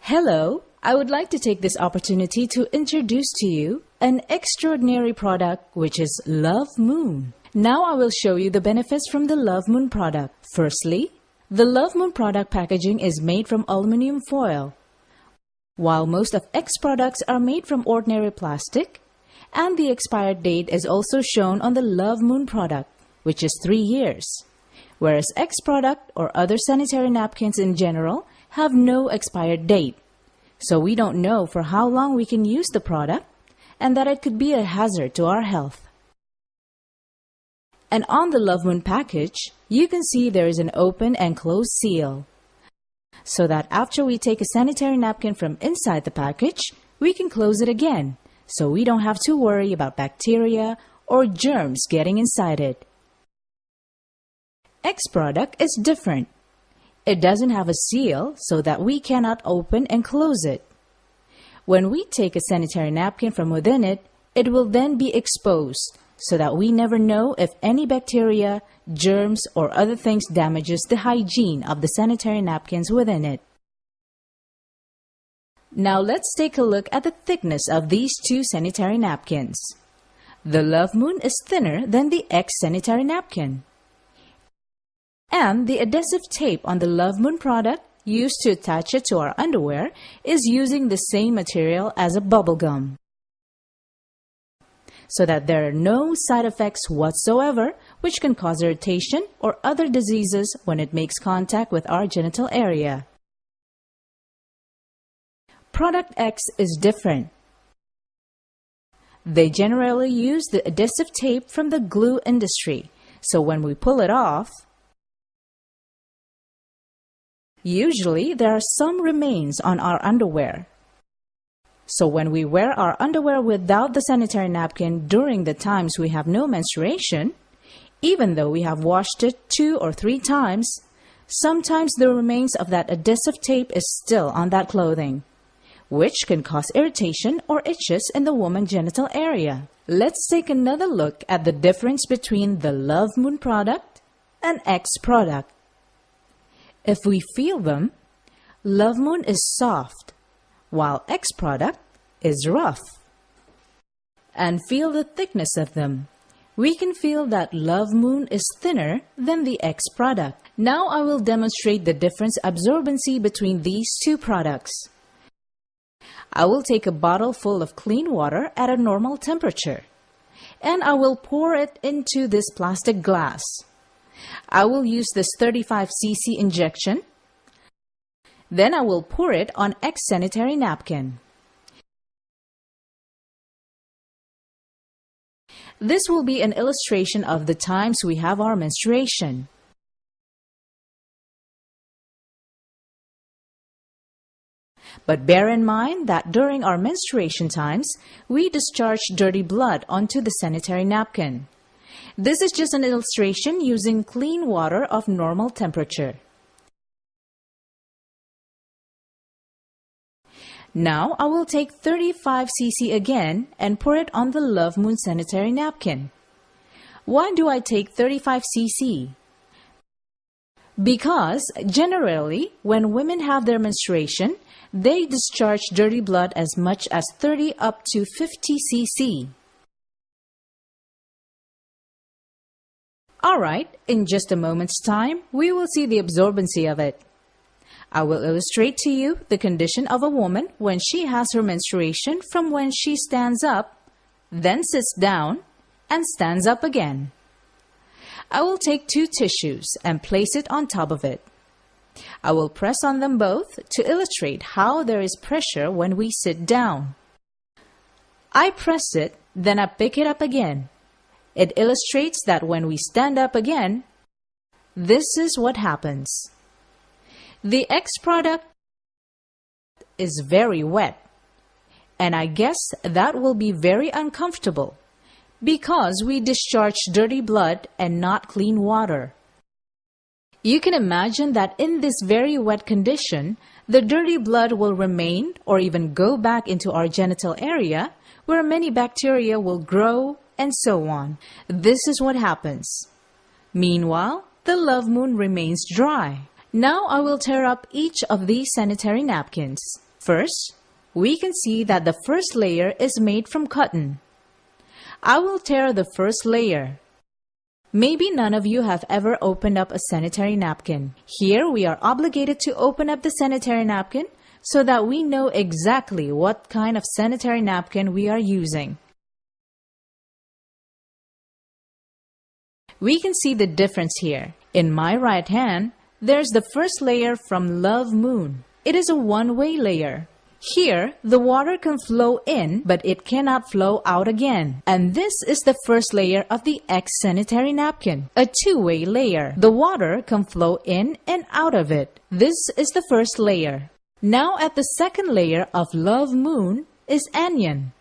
Hello, I would like to take this opportunity to introduce to you an extraordinary product which is LOVEMOON. Now I will show you the benefits from the LOVEMOON product. Firstly, the LOVEMOON product packaging is made from aluminum foil, while most of X products are made from ordinary plastic, and the expired date is also shown on the LOVEMOON product, which is 3 years, whereas X product or other sanitary napkins in general have no expired date, so we don't know for how long we can use the product and that it could be a hazard to our health. And on the LOVEMOON package, you can see there is an open and closed seal, so that after we take a sanitary napkin from inside the package, we can close it again, so we don't have to worry about bacteria or germs getting inside it. X product is different. It doesn't have a seal so that we cannot open and close it. When we take a sanitary napkin from within it, it will then be exposed so that we never know if any bacteria, germs, or other things damages the hygiene of the sanitary napkins within it. Now let's take a look at the thickness of these two sanitary napkins. The LOVEMOON is thinner than the X sanitary napkin. And the adhesive tape on the LOVEMOON product used to attach it to our underwear is using the same material as a bubble gum, so that there are no side effects whatsoever which can cause irritation or other diseases when it makes contact with our genital area. Product X is different. They generally use the adhesive tape from the glue industry, so when we pull it off, usually there are some remains on our underwear. So when we wear our underwear without the sanitary napkin during the times we have no menstruation, even though we have washed it 2 or 3 times, sometimes the remains of that adhesive tape is still on that clothing, which can cause irritation or itches in the woman's genital area. Let's take another look at the difference between the LOVEMOON product and X product. If we feel them, LOVEMOON is soft, while X product is rough. And feel the thickness of them. We can feel that LOVEMOON is thinner than the X product. Now I will demonstrate the difference absorbency between these two products. I will take a bottle full of clean water at a normal temperature, and I will pour it into this plastic glass. I will use this 35 cc injection. Then I will pour it on X sanitary napkin. This will be an illustration of the times we have our menstruation. But bear in mind that during our menstruation times, we discharge dirty blood onto the sanitary napkin. This is just an illustration using clean water of normal temperature. Now I will take 35 cc again and pour it on the LOVEMOON sanitary napkin. Why do I take 35 cc? Because generally when women have their menstruation, they discharge dirty blood as much as 30 up to 50 cc. Alright, in just a moment's time, we will see the absorbency of it. I will illustrate to you the condition of a woman when she has her menstruation from when she stands up, then sits down, and stands up again. I will take 2 tissues and place it on top of it. I will press on them both to illustrate how there is pressure when we sit down. I press it, then I pick it up again. It illustrates that when we stand up again, this is what happens. The X product is very wet, and I guess that will be very uncomfortable because we discharge dirty blood and not clean water. You can imagine that in this very wet condition, the dirty blood will remain or even go back into our genital area where many bacteria will grow and so on. This is what happens. Meanwhile, the LOVEMOON remains dry. Now I will tear up each of these sanitary napkins. First, we can see that the first layer is made from cotton. I will tear the first layer. Maybe none of you have ever opened up a sanitary napkin. Here we are obligated to open up the sanitary napkin so that we know exactly what kind of sanitary napkin we are using. We can see the difference here. In my right hand, there's the first layer from LOVEMOON. It is a one-way layer. Here, the water can flow in, but it cannot flow out again. And this is the first layer of the X sanitary napkin, a two-way layer. The water can flow in and out of it. This is the first layer. Now at the second layer of LOVEMOON is Anion.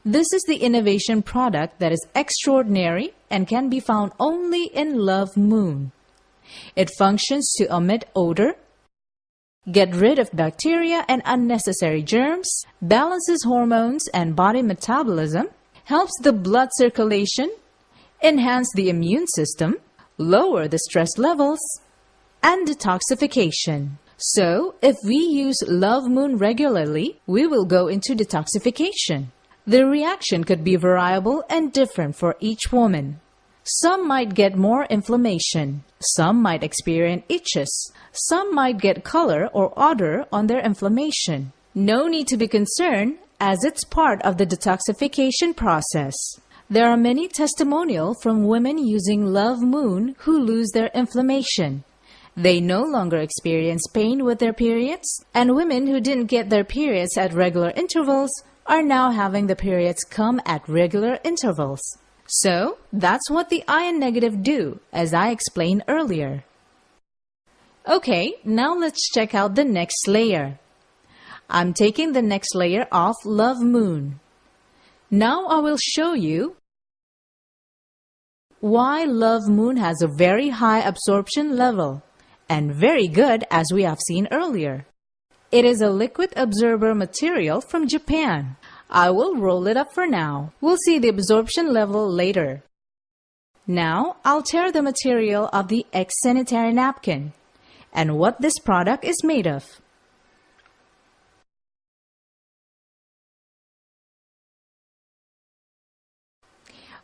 This is the innovation product that is extraordinary and can be found only in LOVEMOON. It functions to omit odor, get rid of bacteria and unnecessary germs, balances hormones and body metabolism, helps the blood circulation, enhance the immune system, lower the stress levels, and detoxification. So, if we use LOVEMOON regularly, we will go into detoxification. The reaction could be variable and different for each woman. Some might get more inflammation. Some might experience itches. Some might get color or odor on their inflammation. No need to be concerned, as it's part of the detoxification process. There are many testimonials from women using LOVEMOON who lose their inflammation. They no longer experience pain with their periods, and women who didn't get their periods at regular intervals are now having the periods come at regular intervals. So, that's what the iron negative do, as I explained earlier. Okay, now let's check out the next layer. I'm taking the next layer off LOVEMOON. Now I will show you why LOVEMOON has a very high absorption level and very good, as we have seen earlier. It is a liquid absorber material from Japan. I will roll it up for now. We'll see the absorption level later. Now, I'll tear the material of the X sanitary napkin and what this product is made of.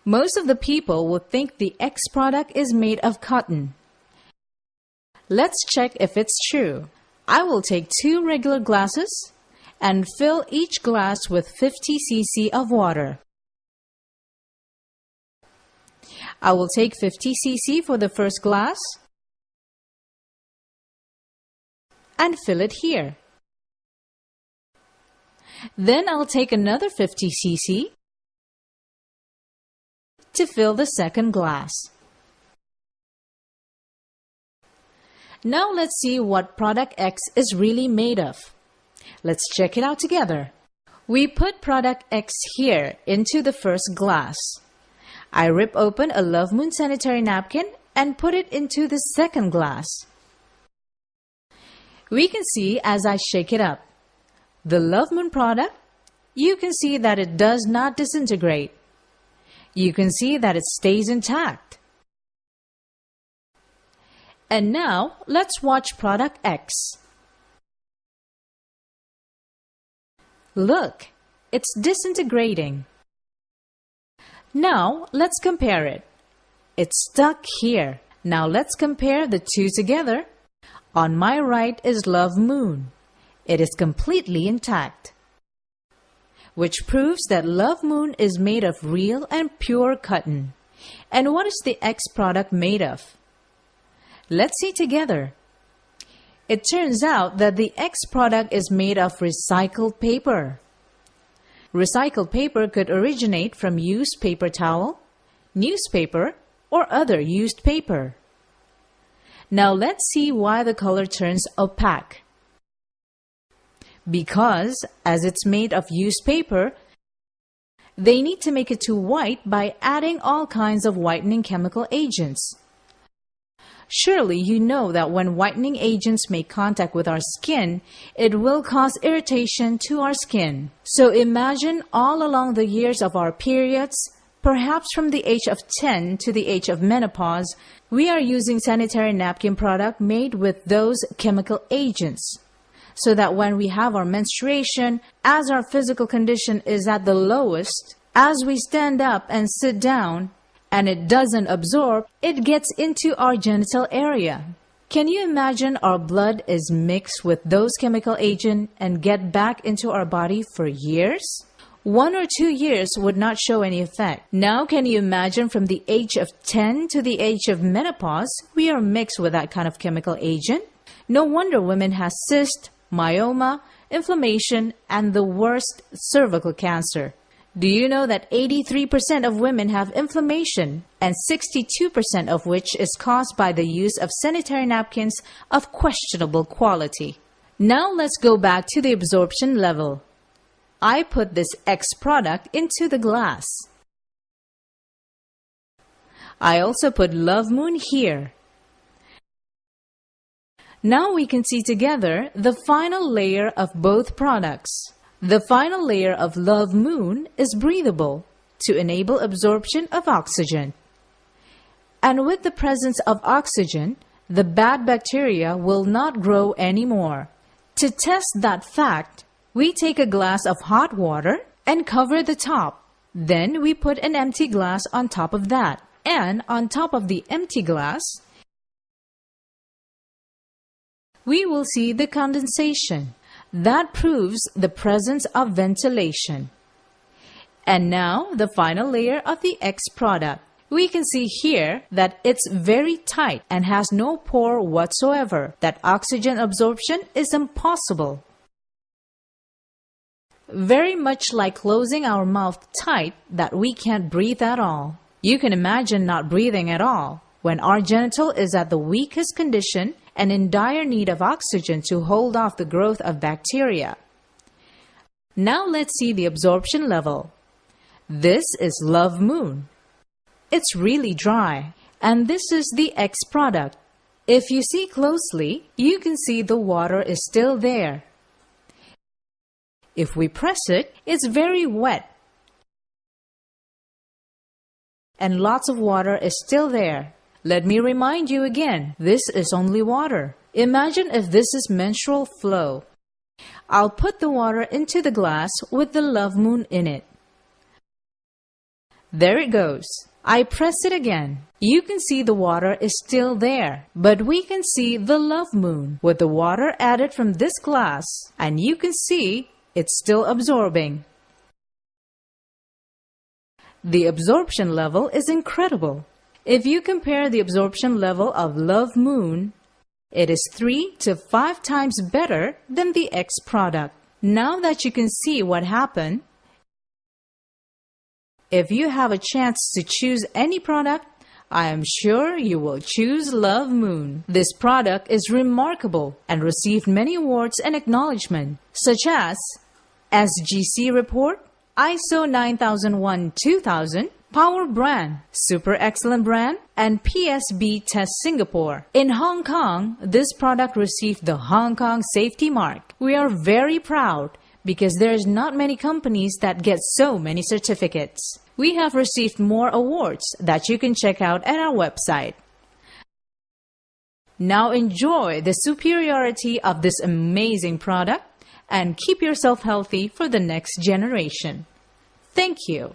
Most of the people would think the X product is made of cotton. Let's check if it's true. I will take 2 regular glasses and fill each glass with 50 cc of water. I will take 50 cc for the first glass and fill it here. Then I'll take another 50 cc to fill the second glass. Now let's see what product X is really made of. Let's check it out together. We put product X here into the first glass. I rip open a LOVEMOON sanitary napkin and put it into the second glass. We can see as I shake it up, the LOVEMOON product, you can see that it does not disintegrate. You can see that it stays intact. And now, let's watch product X. Look, it's disintegrating. Now, let's compare it. It's stuck here. Now, let's compare the two together. On my right is LOVEMOON. It is completely intact, which proves that LOVEMOON is made of real and pure cotton. And what is the X product made of? Let's see together. It turns out that the X product is made of recycled paper. Recycled paper could originate from used paper towel, newspaper, or other used paper. Now let's see why the color turns opaque. Because, as it's made of used paper, they need to make it to white by adding all kinds of whitening chemical agents. Surely you know that when whitening agents make contact with our skin, it will cause irritation to our skin. So imagine all along the years of our periods, perhaps from the age of 10 to the age of menopause, we are using sanitary napkin product made with those chemical agents. so that when we have our menstruation, as our physical condition is at the lowest, as we stand up and sit down, and it doesn't absorb, it gets into our genital area. Can you imagine our blood is mixed with those chemical agents and get back into our body for years? 1 or 2 years would not show any effect. Now can you imagine from the age of 10 to the age of menopause, we are mixed with that kind of chemical agent? No wonder women have cyst, myoma, inflammation, and the worst, cervical cancer. Do you know that 83% of women have inflammation and 62% of which is caused by the use of sanitary napkins of questionable quality? Now let's go back to the absorption level. I put this X product into the glass. I also put LOVEMOON here. Now we can see together the final layer of both products. The final layer of LOVEMOON is breathable to enable absorption of oxygen. And with the presence of oxygen, the bad bacteria will not grow anymore. To test that fact, we take a glass of hot water and cover the top. Then we put an empty glass on top of that. And on top of the empty glass, we will see the condensation. That proves the presence of ventilation. And now the final layer of the X product. We can see here that it's very tight and has no pore whatsoever. That oxygen absorption is impossible. Very much like closing our mouth tight that we can't breathe at all. You can imagine not breathing at all when our genital is at the weakest condition and in dire need of oxygen to hold off the growth of bacteria. Now let's see the absorption level. This is LOVEMOON. It's really dry, and this is the X product. If you see closely, you can see the water is still there. If we press it, it's very wet. And lots of water is still there. Let me remind you again, this is only water. Imagine if this is menstrual flow. I'll put the water into the glass with the LOVEMOON in it. There it goes. I press it again. You can see the water is still there, but we can see the LOVEMOON with the water added from this glass, and you can see it's still absorbing. The absorption level is incredible. If you compare the absorption level of LOVEMOON, it is 3 to 5 times better than the X product. Now that you can see what happened, if you have a chance to choose any product, I am sure you will choose LOVEMOON. This product is remarkable and received many awards and acknowledgement, such as SGC Report, ISO 9001-2000, Power Brand, Super Excellent Brand, and PSB Test Singapore. In Hong Kong, this product received the Hong Kong Safety Mark. We are very proud because there's not many companies that get so many certificates. We have received more awards that you can check out at our website. Now enjoy the superiority of this amazing product and keep yourself healthy for the next generation. Thank you.